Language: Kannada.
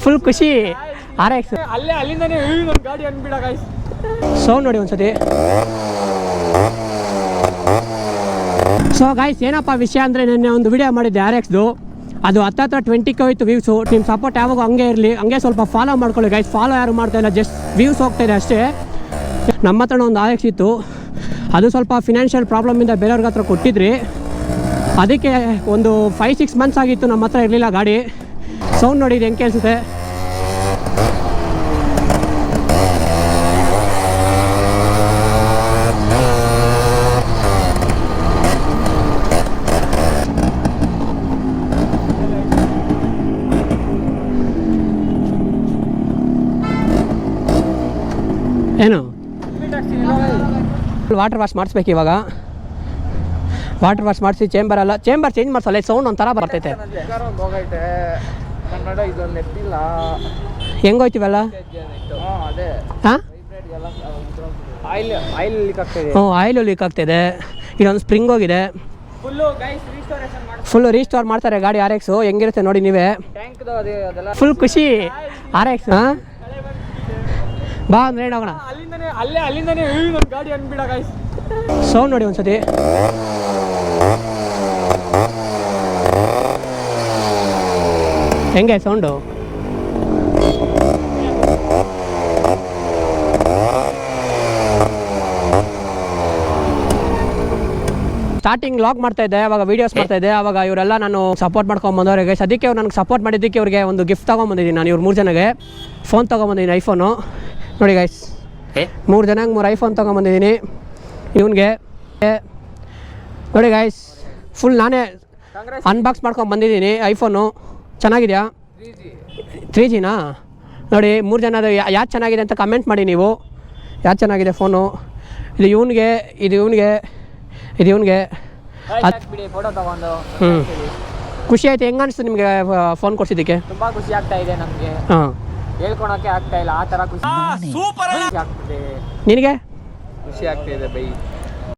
ಫುಲ್ ಖುಷಿ RX ಅಲ್ಲಿಂದನೇ ನನ್ನ ಗಾಡಿ ಅನ್ಬಿಡ ಗೈಸ್ ಸೌಂಡ್ ನೋಡಿ ಒಂದ್ಸತಿ. ಸೊ ಗೈಸ್ ಏನಪ್ಪ ವಿಷಯ ಅಂದರೆ ನೆನ್ನೆ ಒಂದು ವಿಡಿಯೋ ಮಾಡಿದ್ದೆ RXದು, ಅದು ಹತ್ತತ್ರ 20K ಹೋಯ್ತು ವ್ಯೂಸು. ನಿಮ್ಮ ಸಪೋರ್ಟ್ ಯಾವಾಗ ಹಂಗೆ ಇರಲಿ, ಹಂಗೆ ಸ್ವಲ್ಪ ಫಾಲೋ ಮಾಡ್ಕೊಳ್ಳಿ ಗೈಸ್. ಫಾಲೋ ಯಾರು ಮಾಡ್ತಾಯಿಲ್ಲ, ಜಸ್ಟ್ ವ್ಯೂಸ್ ಹೋಗ್ತಾಯಿದೆ ಅಷ್ಟೇ. ನಮ್ಮ ಹತ್ರ ಒಂದು RX ಇತ್ತು, ಅದು ಸ್ವಲ್ಪ ಫಿನಾನ್ಷಿಯಲ್ ಪ್ರಾಬ್ಲಮಿಂದ ಬೇರೆಯವ್ರಿಗೆ ಹತ್ರ ಕೊಟ್ಟಿದ್ರಿ. ಅದಕ್ಕೆ ಒಂದು 5-6 ಮಂತ್ಸ್ ಆಗಿತ್ತು ನಮ್ಮ ಹತ್ರ ಇರಲಿಲ್ಲ ಗಾಡಿ. ಸೌಂಡ್ ನೋಡಿ ಇದು ಹೆಂಗೆ ಕೇಳಿಸುತ್ತೆ. ಏನು ವಾಟರ್ ವಾಶ್ ಮಾಡಿಸ್ಬೇಕು ಇವಾಗ. ವಾಟರ್ ವಾಶ್ ಮಾಡಿಸಿ ಚೇಂಬರ್ ಚೇಂಜ್ ಮಾಡಿಸಲ್ಲ, ಸೌಂಡ್ ಒಂಥರ ಬರ್ತೈತೆ. ಹೆಂಗೋಯ್ತಿವಲ್ಲ ಹಾಂ ಆಯಿಲು ಲೀಕ್ ಆಗ್ತಿದೆ. ಇಲ್ಲೊಂದು ಸ್ಪ್ರಿಂಗ್ ಹೋಗಿದೆ, ಫುಲ್ಲು ರೀಸ್ಟೋರ್ ಮಾಡ್ತಾರೆ ಗಾಡಿ RX. ಹೆಂಗಿರುತ್ತೆ ನೋಡಿ ನೀವೇ, ಫುಲ್ ಖುಷಿ RX. ಹಾಂ ಬಾ ಅಂದ್ರೆ ಹೋಗೋಣ. ಅಲ್ಲಿಂದನೇ ನನ್ನ ಗಾಡಿ ಅನ್ಬಿಡ ಗೈಸ್. ಸೌಂಡ್ ನೋಡಿ ಒಂದ್ಸತಿ. ಹೆಂಗೆ ಸೌಂಡು? ಸ್ಟಾರ್ಟಿಂಗ್ ಲಾಗ್ ಮಾಡ್ತಾ ಇದ್ದೆ, ಅವಾಗ ವೀಡಿಯೋಸ್ ಮಾಡ್ತಾ ಇದ್ದೆ. ಅವಾಗ ಇವರೆಲ್ಲ ನಾನು ಸಪೋರ್ಟ್ ಮಾಡ್ಕೊಂಬಂದವ್ರೆ ಗೈಸ್. ಅದಕ್ಕೆ ಅವ್ರು ನನಗೆ ಸಪೋರ್ಟ್ ಮಾಡಿದ್ದಕ್ಕೆ ಅವ್ರಿಗೆ ಒಂದು ಗಿಫ್ಟ್ ತೊಗೊಂಬಂದಿದ್ದೀನಿ ನಾನು. ಇವ್ರು 3 ಜನಗೆ ಫೋನ್ ತೊಗೊಂಬಂದಿದ್ದೀನಿ, ಐಫೋನು. ನೋಡಿ ಗೈಸ್, 3 ಜನಕ್ಕೆ 3 ಐಫೋನ್ ತೊಗೊಂಬಂದಿದ್ದೀನಿ. ಇವನಿಗೆ ನೋಡಿ ಗೈಸ್, ಫುಲ್ ನಾನೇ ಅನ್ಬಾಕ್ಸ್ ಮಾಡ್ಕೊಂಡು ಬಂದಿದ್ದೀನಿ ಐಫೋನು. ಚೆನ್ನಾಗಿದೆಯಾ? 3Gನಾ? ನೋಡಿ 3 ಜನದು ಯಾವ್ದು ಚೆನ್ನಾಗಿದೆ ಅಂತ ಕಮೆಂಟ್ ಮಾಡಿ ನೀವು. ಯಾವ್ದು ಚೆನ್ನಾಗಿದೆ ಫೋನು? ಇದು ಇವನಿಗೆ, ಇದು ಇವನಿಗೆ, ಇದು ಇವನಿಗೆ. ಖುಷಿ ಆಯ್ತು. ಹೆಂಗೆ ಅನಿಸ್ತು ನಿಮಗೆ ಫೋನ್ ಕೊಡ್ಸಿದ್ದಕ್ಕೆ? ತುಂಬ ಖುಷಿ ಆಗ್ತಾ ಇದೆ ನಮಗೆ. ಹಾಂ, ಹೇಳ್ಕೊಳಕ್ಕೆ ಆಗ್ತಾ ಇಲ್ಲ, ಆ ಥರ ಖುಷಿ. ಸೂಪರ್ ಆಗ್ತಿದೆ. ನಿನಗೆ ಖುಷಿ ಆಗ್ತಿದೆ ಬೈ.